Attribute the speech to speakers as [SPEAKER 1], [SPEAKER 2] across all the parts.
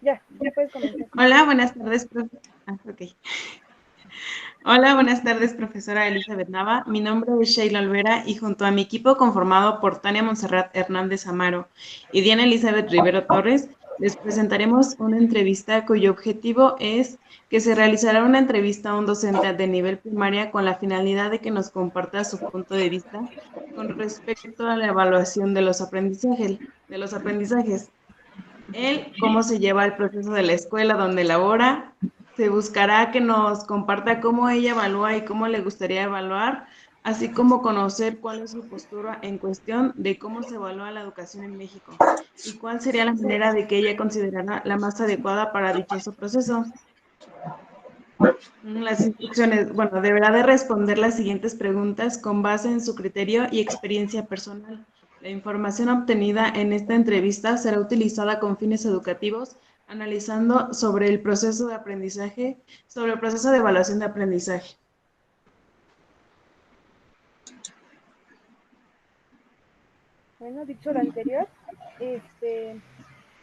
[SPEAKER 1] Ya puedes comenzar.
[SPEAKER 2] Hola, buenas tardes, ok. Hola, buenas tardes, profesora Elizabeth Nava. Mi nombre es Sheila Olvera y junto a mi equipo conformado por Tania Montserrat Hernández Amaro y Diana Elizabeth Rivero Torres, les presentaremos una entrevista cuyo objetivo es que se realizará una entrevista a un docente de nivel primaria con la finalidad de que nos comparta su punto de vista con respecto a la evaluación de los aprendizajes. Él, cómo se lleva el proceso de la escuela donde labora. Se buscará que nos comparta cómo ella evalúa y cómo le gustaría evaluar, así como conocer cuál es su postura en cuestión de cómo se evalúa la educación en México y cuál sería la manera de que ella considerara la más adecuada para dichoso proceso. Las instrucciones, bueno, deberá de responder las siguientes preguntas con base en su criterio y experiencia personal. La información obtenida en esta entrevista será utilizada con fines educativos, analizando sobre el proceso de aprendizaje, sobre el proceso de evaluación de aprendizaje.
[SPEAKER 1] Bueno, dicho lo anterior,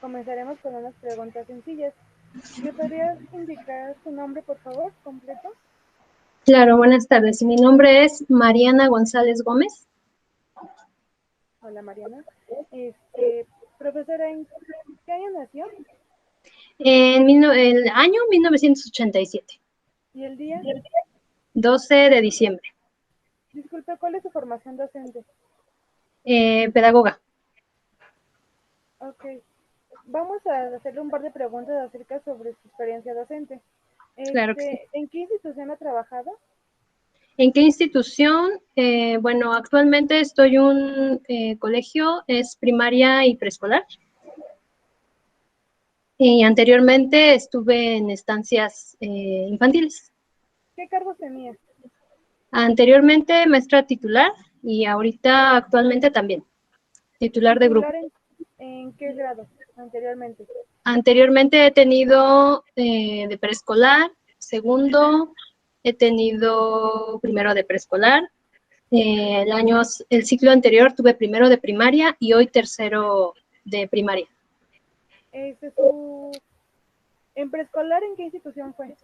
[SPEAKER 1] comenzaremos con unas preguntas sencillas. ¿Me podrías indicar su nombre, por favor, completo?
[SPEAKER 3] Claro, buenas tardes. Mi nombre es Mariana González Gómez.
[SPEAKER 1] Hola, Mariana. Profesora, ¿en qué año nació?
[SPEAKER 3] El año 1987,
[SPEAKER 1] ¿Y el día?
[SPEAKER 3] 12 de diciembre.
[SPEAKER 1] Disculpe, ¿cuál es su formación docente?
[SPEAKER 3] Pedagoga.
[SPEAKER 1] Ok. Vamos a hacerle un par de preguntas acerca sobre su experiencia docente.
[SPEAKER 3] Claro que sí.
[SPEAKER 1] ¿En qué institución ha trabajado?
[SPEAKER 3] ¿En qué institución? Bueno, actualmente estoy en un colegio, es primaria y preescolar. Y anteriormente estuve en estancias infantiles.
[SPEAKER 1] ¿Qué cargos tenía?
[SPEAKER 3] Anteriormente maestra titular y ahorita actualmente también titular de grupo.
[SPEAKER 1] ¿Titular en qué grado anteriormente?
[SPEAKER 3] Anteriormente he tenido de preescolar, segundo, he tenido primero de preescolar. El ciclo anterior tuve primero de primaria y hoy tercero de primaria.
[SPEAKER 1] ¿En preescolar en qué institución fue?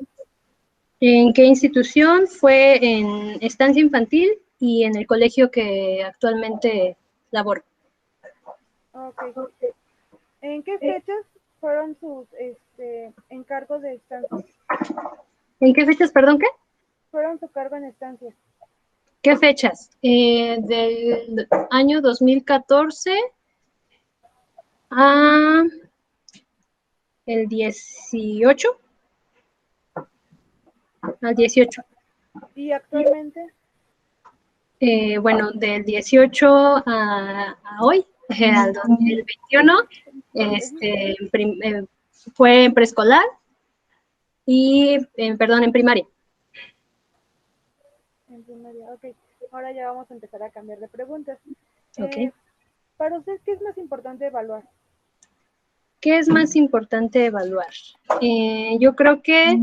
[SPEAKER 3] ¿En qué institución? Fue en estancia infantil y en el colegio que actualmente laboro.
[SPEAKER 1] Ok. ¿En qué fechas fueron sus encargos de estancia?
[SPEAKER 3] ¿En qué fechas, perdón, qué?
[SPEAKER 1] Fueron su cargo en estancia.
[SPEAKER 3] ¿Qué fechas? Del año 2014 a el 18, al 18.
[SPEAKER 1] ¿Y actualmente?
[SPEAKER 3] Bueno, del 18 a hoy, al 2021, fue en preescolar y, perdón, en primaria.
[SPEAKER 1] En primaria, ok. Ahora ya vamos a empezar a cambiar de preguntas.
[SPEAKER 3] Okay.
[SPEAKER 1] Para usted, ¿qué es más importante evaluar?
[SPEAKER 3] ¿Qué es más importante evaluar? Yo creo que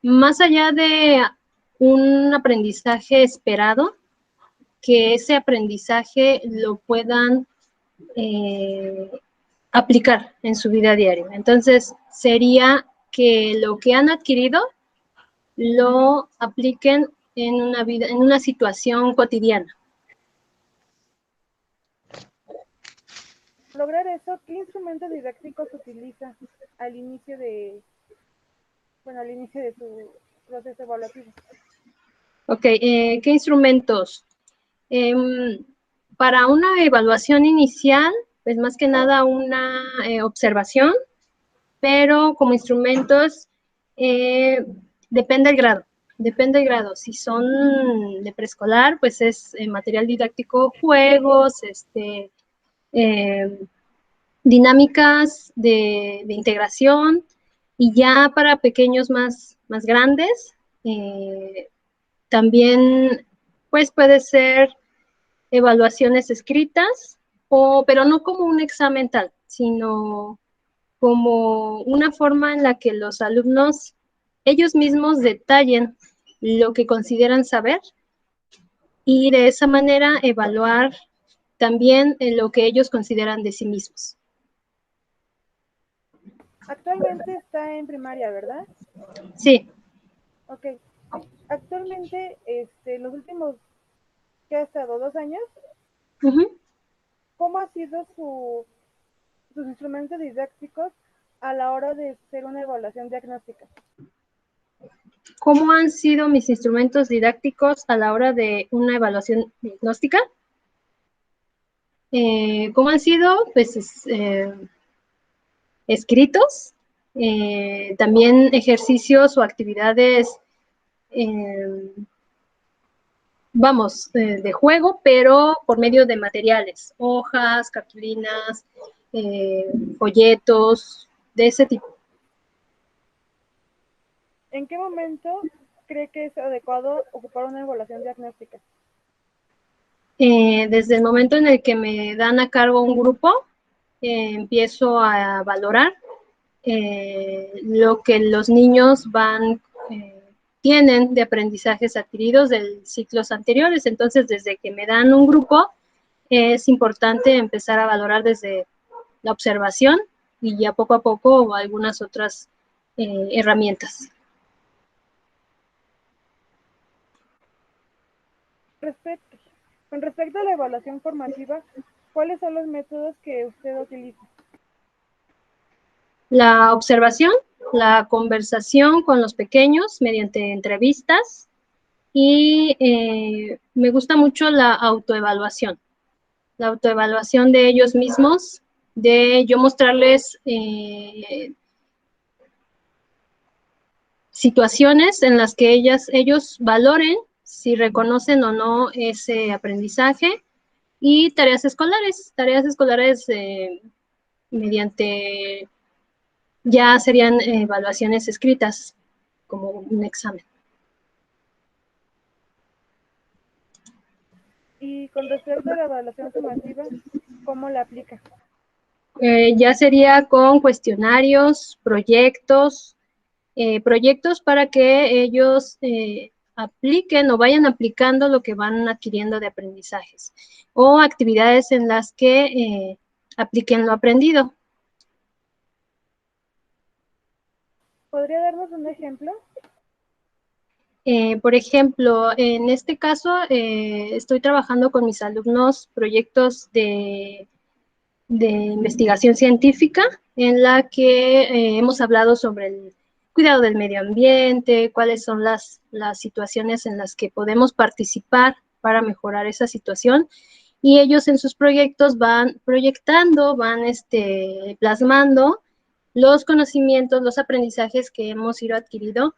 [SPEAKER 3] más allá de un aprendizaje esperado, que ese aprendizaje lo puedan aplicar en su vida diaria. Entonces, sería que lo que han adquirido lo apliquen en una situación cotidiana.
[SPEAKER 1] Para lograr eso, ¿qué instrumento didáctico se utiliza al inicio de su proceso evaluativo?
[SPEAKER 3] Ok, ¿qué instrumentos? Para una evaluación inicial, pues más que nada una observación, pero como instrumentos depende del grado. Si son de preescolar, pues es material didáctico, juegos, dinámicas de integración, y ya para pequeños más grandes, también pues puede ser evaluaciones escritas, pero no como un examen tal, sino como una forma en la que los alumnos ellos mismos detallen lo que consideran saber y de esa manera evaluar también lo que ellos consideran de sí mismos.
[SPEAKER 1] Actualmente está en primaria, ¿verdad?
[SPEAKER 3] Sí.
[SPEAKER 1] Ok. Actualmente, los últimos, ¿qué ha estado? ¿2 años?
[SPEAKER 3] Ujú.
[SPEAKER 1] ¿Cómo ha sido sus instrumentos didácticos a la hora de hacer una evaluación diagnóstica?
[SPEAKER 3] ¿Cómo han sido mis instrumentos didácticos a la hora de una evaluación diagnóstica? ¿Cómo han sido? Pues escritos, también ejercicios o actividades, eh, vamos, de juego, pero por medio de materiales, hojas, cartulinas, eh, folletos, de ese tipo.
[SPEAKER 1] ¿En qué momento cree que es adecuado ocupar una evaluación diagnóstica?
[SPEAKER 3] Desde el momento en el que me dan a cargo un grupo, empiezo a valorar lo que los niños tienen de aprendizajes adquiridos de ciclos anteriores. Entonces, desde que me dan un grupo, es importante empezar a valorar desde la observación y ya poco a poco algunas otras herramientas.
[SPEAKER 1] Respecto, con respecto a la evaluación formativa, ¿cuáles son los métodos que usted utiliza?
[SPEAKER 3] La observación, la conversación con los pequeños mediante entrevistas y me gusta mucho la autoevaluación de ellos mismos, de yo mostrarles situaciones en las que ellos valoren si reconocen o no ese aprendizaje y tareas escolares mediante ya serían evaluaciones escritas como un examen.
[SPEAKER 1] Y con respecto a la evaluación sumativa, ¿cómo la aplica?
[SPEAKER 3] Ya sería con cuestionarios, proyectos para que ellos apliquen o vayan aplicando lo que van adquiriendo de aprendizajes o actividades en las que apliquen lo aprendido.
[SPEAKER 1] ¿Podría darnos un ejemplo?
[SPEAKER 3] Por ejemplo, en este caso estoy trabajando con mis alumnos proyectos de investigación científica en la que hemos hablado sobre el cuidado del medio ambiente, cuáles son las situaciones en las que podemos participar para mejorar esa situación. Y ellos en sus proyectos van proyectando, van plasmando los conocimientos, los aprendizajes que hemos ido adquiriendo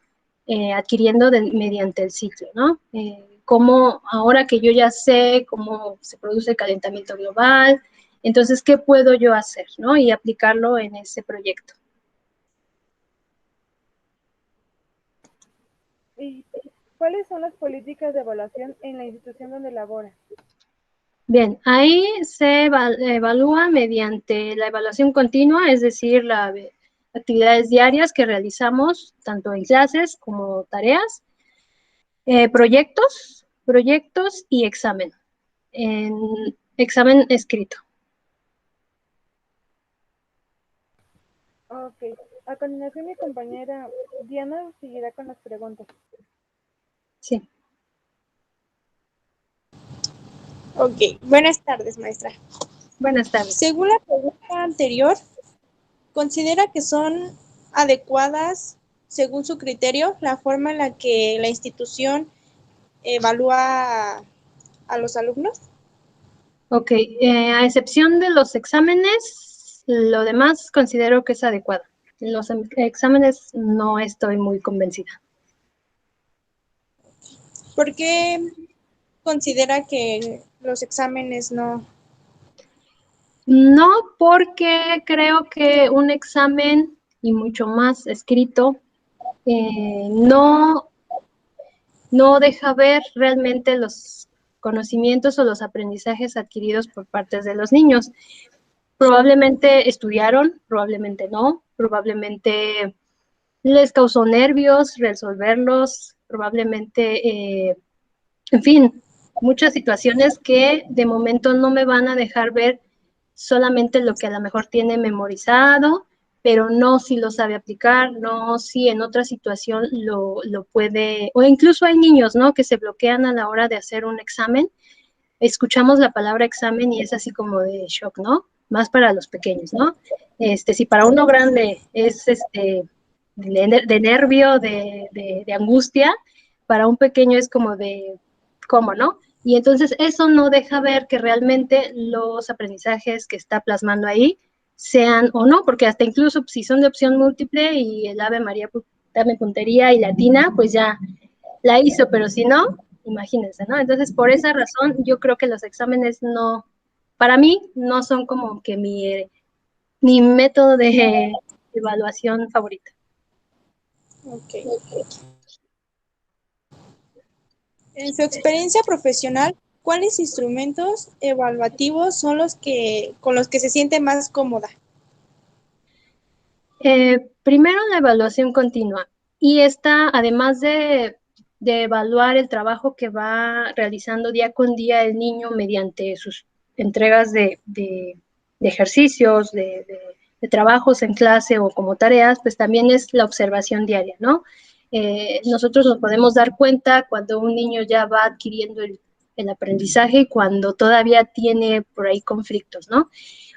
[SPEAKER 3] mediante el ciclo, ¿no? Cómo ahora que yo ya sé cómo se produce el calentamiento global, entonces, ¿qué puedo yo hacer, no? Y aplicarlo en ese proyecto.
[SPEAKER 1] ¿Y cuáles son las políticas de evaluación en la institución donde labora?
[SPEAKER 3] Bien, ahí se evalúa mediante la evaluación continua, es decir, las actividades diarias que realizamos, tanto en clases como tareas, proyectos y examen, en examen escrito.
[SPEAKER 1] Ok. A continuación, mi compañera Diana seguirá con las preguntas.
[SPEAKER 3] Sí.
[SPEAKER 4] Ok, buenas tardes, maestra.
[SPEAKER 3] Buenas tardes.
[SPEAKER 4] Según la pregunta anterior, ¿considera que son adecuadas, según su criterio, la forma en la que la institución evalúa a los alumnos?
[SPEAKER 3] Ok, a excepción de los exámenes, lo demás considero que es adecuado. Los exámenes no estoy muy convencida.
[SPEAKER 4] ¿Por qué considera que los exámenes no?
[SPEAKER 3] No, porque creo que un examen y mucho más escrito no deja ver realmente los conocimientos o los aprendizajes adquiridos por parte de los niños. Probablemente estudiaron, probablemente no, probablemente les causó nervios resolverlos, probablemente, en fin, muchas situaciones que de momento no me van a dejar ver solamente lo que a lo mejor tiene memorizado pero no si lo sabe aplicar, no si en otra situación lo puede, o incluso hay niños, ¿no? Que se bloquean a la hora de hacer un examen. Escuchamos la palabra examen y es así como de shock, ¿no? Más para los pequeños, ¿no? Si para uno grande es de nervio, de angustia, para un pequeño es como de, ¿cómo, no? Y entonces eso no deja ver que realmente los aprendizajes que está plasmando ahí sean o no, porque hasta incluso si son de opción múltiple y el Ave María, dame puntería y latina, pues ya la hizo, pero si no, imagínense, ¿no? Entonces, por esa razón, yo creo que los exámenes no, para mí, no son como que mi método de evaluación favorito.
[SPEAKER 4] Ok. En su experiencia profesional, ¿cuáles instrumentos evaluativos son con los que se siente más cómoda?
[SPEAKER 3] Primero, la evaluación continua. Y esta, además de evaluar el trabajo que va realizando día con día el niño mediante sus entregas de ejercicios, de trabajos en clase o como tareas, pues también es la observación diaria, ¿no? Nosotros nos podemos dar cuenta cuando un niño ya va adquiriendo el aprendizaje y cuando todavía tiene por ahí conflictos, ¿no?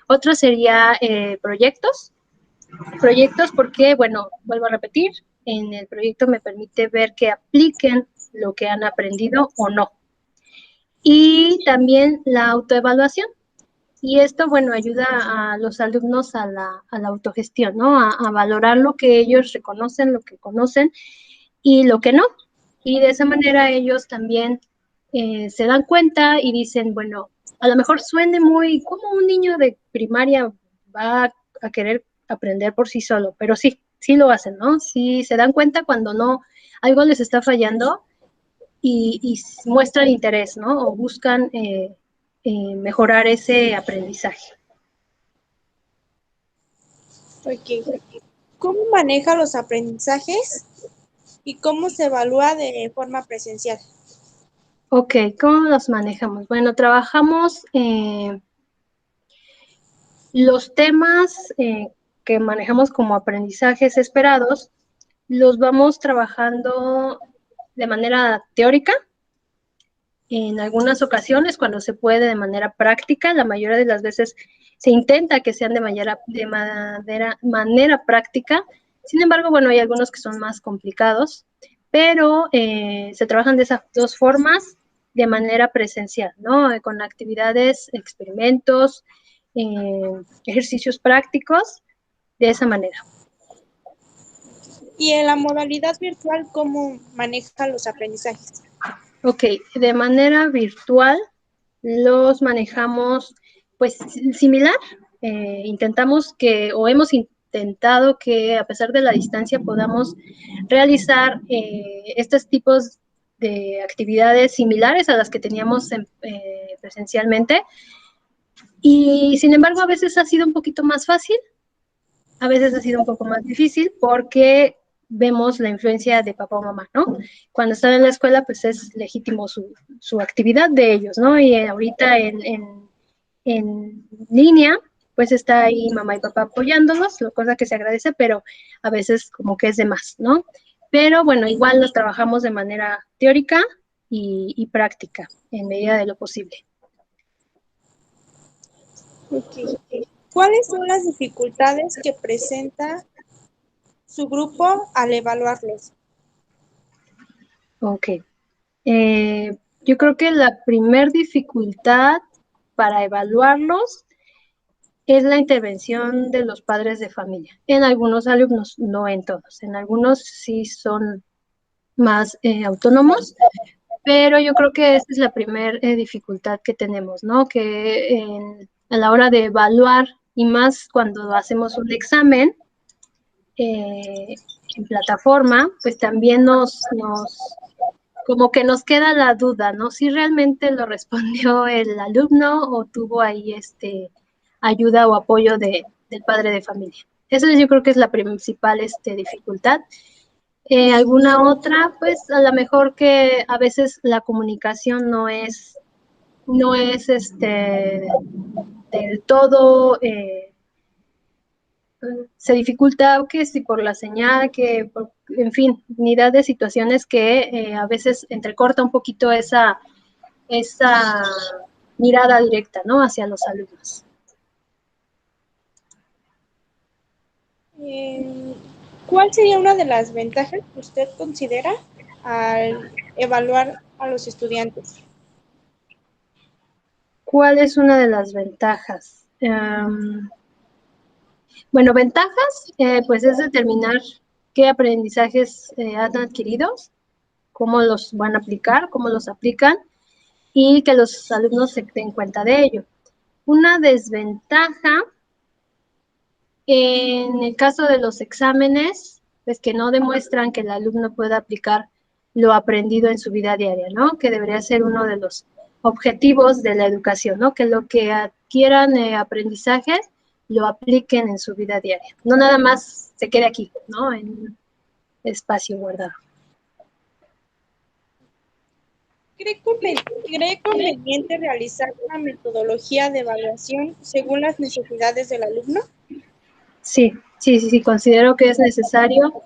[SPEAKER 3] Otro sería proyectos porque, bueno, vuelvo a repetir, en el proyecto me permite ver que apliquen lo que han aprendido o no. Y también la autoevaluación. Y esto, bueno, ayuda a los alumnos a la autogestión, ¿no? A valorar lo que ellos reconocen, lo que conocen y lo que no. Y de esa manera ellos también se dan cuenta y dicen, bueno, a lo mejor suene muy, como un niño de primaria va a querer aprender por sí solo, pero sí, sí lo hacen, ¿no? Sí se dan cuenta cuando no, algo les está fallando y muestran interés, ¿no? O buscan mejorar ese aprendizaje.
[SPEAKER 4] Ok. ¿Cómo maneja los aprendizajes y cómo se evalúa de forma presencial?
[SPEAKER 3] Ok, ¿cómo los manejamos? Bueno, trabajamos los temas que manejamos como aprendizajes esperados, los vamos trabajando de manera teórica, en algunas ocasiones cuando se puede de manera práctica, la mayoría de las veces se intenta que sean de manera práctica. Sin embargo, bueno, hay algunos que son más complicados, pero se trabajan de esas dos formas de manera presencial, ¿no? Con actividades, experimentos, ejercicios prácticos, de esa manera.
[SPEAKER 4] Y en la modalidad virtual, ¿cómo maneja los aprendizajes?
[SPEAKER 3] Ok, de manera virtual los manejamos pues similar. Intentamos que, o hemos intentado que a pesar de la distancia podamos realizar estos tipos de actividades similares a las que teníamos presencialmente. Y sin embargo, a veces ha sido un poquito más fácil, a veces ha sido un poco más difícil porque vemos la influencia de papá o mamá, ¿no? Cuando están en la escuela, pues es legítimo su actividad de ellos, ¿no? Y ahorita en línea, pues está ahí mamá y papá apoyándolos, cosa que se agradece, pero a veces como que es de más, ¿no? Pero bueno, igual los trabajamos de manera teórica y práctica, en medida de lo posible.
[SPEAKER 4] Okay. ¿Cuáles son las dificultades que presenta su grupo al evaluarlos?
[SPEAKER 3] Ok. Yo creo que la primer dificultad para evaluarlos es la intervención de los padres de familia. En algunos alumnos, no en todos. En algunos sí son más autónomos, pero yo creo que esa es la primera dificultad que tenemos, ¿no? Que a la hora de evaluar, y más cuando hacemos un examen en plataforma, pues también como que nos queda la duda, ¿no? Si realmente lo respondió el alumno o tuvo ahí ayuda o apoyo del padre de familia. Eso yo creo que es la principal dificultad. ¿Alguna otra? Pues a lo mejor que a veces la comunicación no es del todo se dificulta, que si por la señal, en fin, unidad de situaciones que a veces entrecorta un poquito esa mirada directa, ¿no?, hacia los alumnos.
[SPEAKER 4] ¿Cuál sería una de las ventajas que usted considera al evaluar a los estudiantes?
[SPEAKER 3] ¿Cuál es una de las ventajas? Bueno, ventajas, pues es determinar qué aprendizajes han adquirido, cómo los van a aplicar, cómo los aplican, y que los alumnos se den cuenta de ello. Una desventaja, en el caso de los exámenes, pues que no demuestran que el alumno pueda aplicar lo aprendido en su vida diaria, ¿no? Que debería ser uno de los objetivos de la educación, ¿no? Que lo que adquieran aprendizajes lo apliquen en su vida diaria. No nada más se quede aquí, ¿no?, en un espacio guardado.
[SPEAKER 4] ¿Cree conveniente realizar una metodología de evaluación según las necesidades del alumno?
[SPEAKER 3] Sí, considero que es necesario,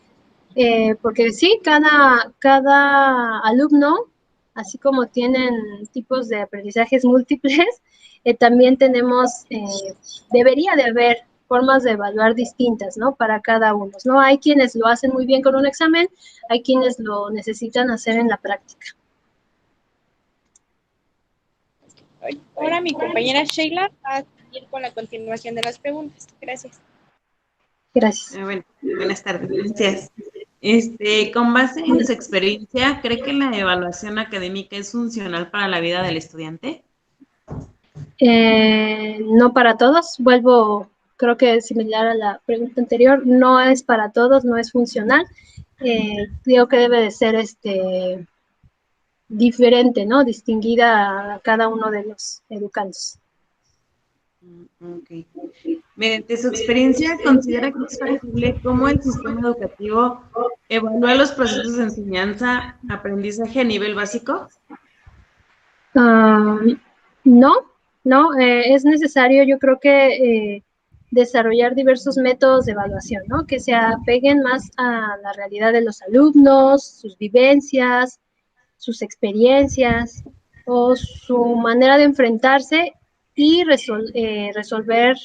[SPEAKER 3] porque sí, cada alumno, así como tienen tipos de aprendizajes múltiples, también debería de haber formas de evaluar distintas, ¿no?, para cada uno, ¿no? Hay quienes lo hacen muy bien con un examen, hay quienes lo necesitan hacer en la práctica.
[SPEAKER 4] Ahora mi compañera Sheila va a seguir con la continuación de las preguntas. Gracias.
[SPEAKER 3] Gracias.
[SPEAKER 2] Bueno, buenas tardes, gracias. Con base en su experiencia, ¿cree que la evaluación académica es funcional para la vida del estudiante?
[SPEAKER 3] No para todos, creo que es similar a la pregunta anterior, no es para todos, no es funcional. Creo que debe de ser diferente, ¿no?, distinguida a cada uno de los educandos.
[SPEAKER 2] Okay. Mediante su experiencia, ¿considera que es factible cómo el sistema educativo evalúa los procesos de enseñanza, aprendizaje a nivel básico?
[SPEAKER 3] No, es necesario, yo creo que desarrollar diversos métodos de evaluación, ¿no?, que se apeguen más a la realidad de los alumnos, sus vivencias, sus experiencias o su manera de enfrentarse y resolver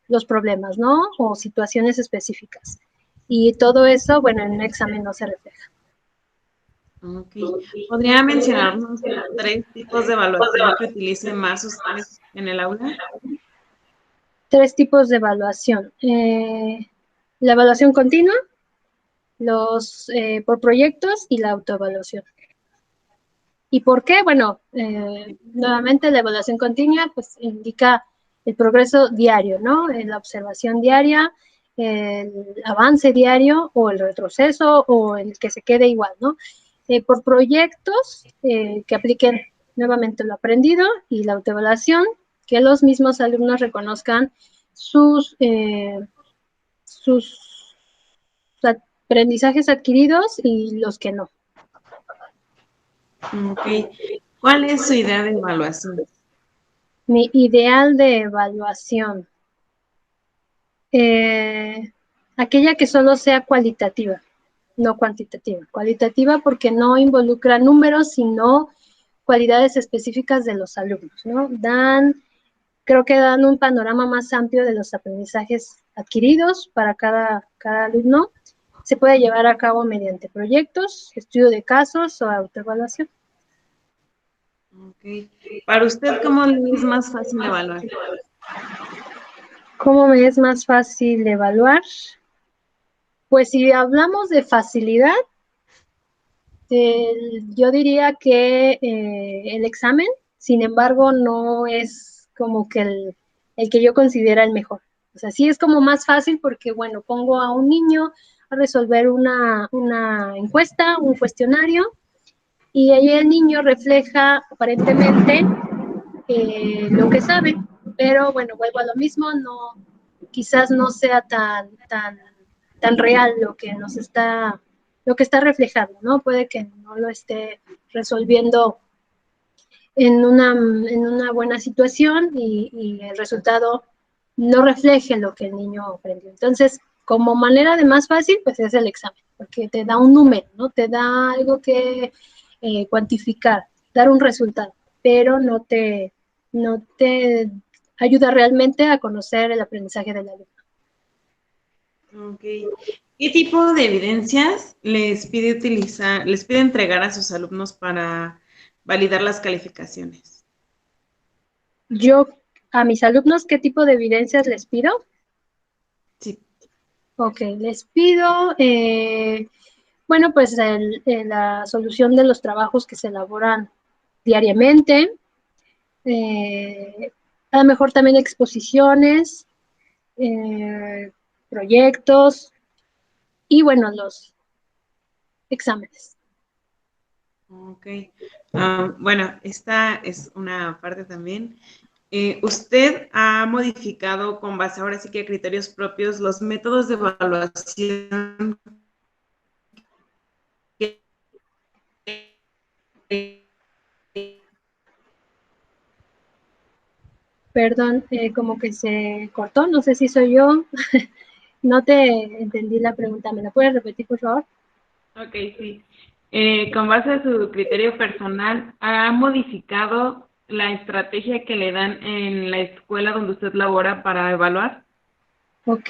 [SPEAKER 3] los problemas, ¿no?, o situaciones específicas. Y todo eso, bueno, en un examen no se refleja.
[SPEAKER 2] Okay. ¿Podría mencionarnos 3 tipos de evaluación que utilicen más ustedes en el aula?
[SPEAKER 3] 3 tipos de evaluación. La evaluación continua, por proyectos y la autoevaluación. ¿Y por qué? Bueno, nuevamente la evaluación continua pues indica el progreso diario, ¿no?, la observación diaria, el avance diario o el retroceso o el que se quede igual, ¿no? Por proyectos que apliquen nuevamente lo aprendido, y la autoevaluación, que los mismos alumnos reconozcan sus aprendizajes adquiridos y los que no.
[SPEAKER 2] Okay. ¿Cuál es su idea de evaluación?
[SPEAKER 3] Mi ideal de evaluación, aquella que solo sea cualitativa, no cuantitativa. Cualitativa porque no involucra números, sino cualidades específicas de los alumnos, ¿no? Creo que dan un panorama más amplio de los aprendizajes adquiridos para cada alumno. Se puede llevar a cabo mediante proyectos, estudio de casos o autoevaluación.
[SPEAKER 2] Okay. Para usted, ¿cómo le es más fácil evaluar?
[SPEAKER 3] ¿Cómo me es más fácil evaluar? Pues si hablamos de facilidad, yo diría que el examen, sin embargo, no es como que el que yo considero el mejor. O sea, sí es como más fácil porque, bueno, pongo a un niño a resolver una encuesta, un cuestionario, y ahí el niño refleja aparentemente lo que sabe, pero bueno, vuelvo a lo mismo, quizás no sea tan real lo que está reflejando, ¿no? Puede que no lo esté resolviendo en una buena situación y el resultado no refleje lo que el niño aprendió. Entonces, como manera de más fácil, pues es el examen, porque te da un número, ¿no? Te da algo que cuantificar, dar un resultado, pero no te ayuda realmente a conocer el aprendizaje del alumno.
[SPEAKER 2] Ok. ¿Qué tipo de evidencias les pide entregar a sus alumnos para validar las calificaciones?
[SPEAKER 3] Yo, a mis alumnos, ¿qué tipo de evidencias les pido?
[SPEAKER 2] Sí.
[SPEAKER 3] Ok, les pido, bueno, pues la solución de los trabajos que se elaboran diariamente, a lo mejor también exposiciones, proyectos y, bueno, los exámenes.
[SPEAKER 2] Ok. Bueno, esta es una parte también. ¿Usted ha modificado con base ahora sí que a criterios propios los métodos de evaluación que
[SPEAKER 3] Perdón, como que se cortó, no sé si soy yo, no te entendí la pregunta, ¿me la puedes repetir, por favor?
[SPEAKER 2] Ok, sí. Con base a su criterio personal, ¿ha modificado la estrategia que le dan en la escuela donde usted labora para evaluar?
[SPEAKER 3] Ok,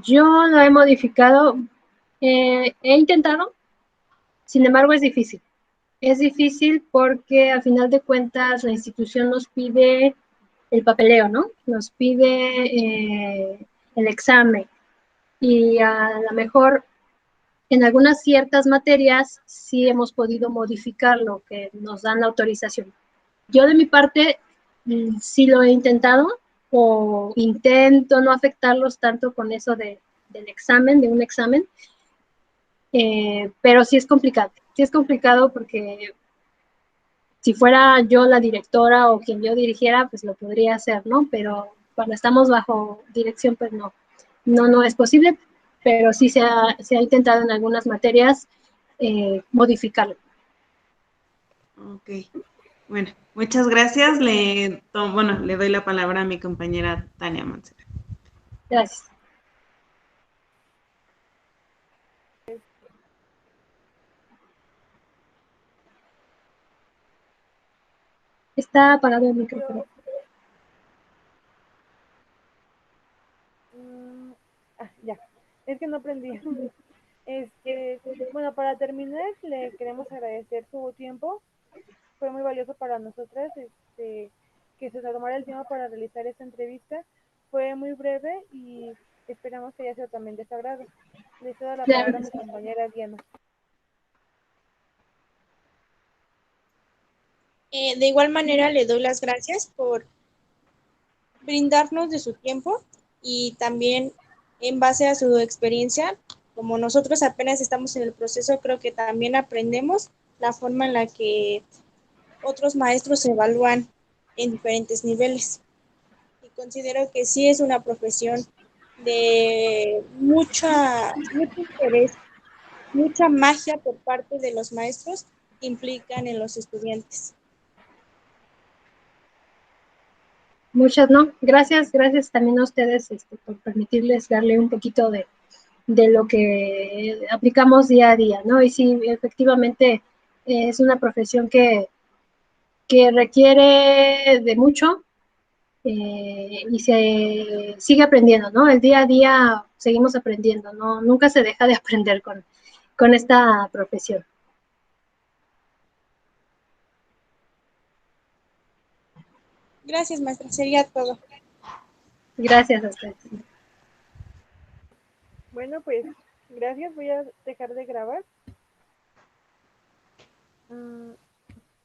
[SPEAKER 3] yo lo he modificado, he intentado, sin embargo es difícil. Es difícil porque a final de cuentas la institución nos pide el papeleo, ¿no? Nos pide el examen y a lo mejor en algunas ciertas materias sí hemos podido modificar lo que nos dan la autorización. Yo de mi parte sí lo he intentado o intento no afectarlos tanto con eso del examen, de un examen, pero sí es complicado. Sí es complicado porque si fuera yo la directora o quien yo dirigiera, pues lo podría hacer, ¿no? Pero cuando estamos bajo dirección, pues no es posible, pero sí se ha intentado en algunas materias modificarlo.
[SPEAKER 2] Ok. Bueno, muchas gracias. Le doy la palabra a mi compañera Tania Montserrat.
[SPEAKER 3] Gracias. Está apagado el micrófono.
[SPEAKER 1] Ya, es que no aprendí. Bueno, para terminar, le queremos agradecer su tiempo. Fue muy valioso para nosotras, que se tomara el tiempo para realizar esta entrevista. Fue muy breve y esperamos que haya sido también de su agrado. Le cedo la
[SPEAKER 3] Claro
[SPEAKER 1] palabra a
[SPEAKER 3] que
[SPEAKER 1] mi
[SPEAKER 3] sí.
[SPEAKER 1] compañera Diana.
[SPEAKER 4] De igual manera, le doy las gracias por brindarnos de su tiempo y también en base a su experiencia, como nosotros apenas estamos en el proceso, creo que también aprendemos la forma en la que otros maestros se evalúan en diferentes niveles. Y considero que sí es una profesión de mucho interés, mucha magia por parte de los maestros que implican en los estudiantes.
[SPEAKER 3] Muchas no. Gracias también a ustedes por permitirles darle un poquito de lo que aplicamos día a día, ¿no? Y sí, efectivamente es una profesión que requiere de mucho y se sigue aprendiendo, ¿no? El día a día seguimos aprendiendo, ¿no? Nunca se deja de aprender con esta profesión.
[SPEAKER 4] Gracias, maestra. Sería todo.
[SPEAKER 3] Gracias a ustedes.
[SPEAKER 1] Bueno, pues gracias. Voy a dejar de grabar.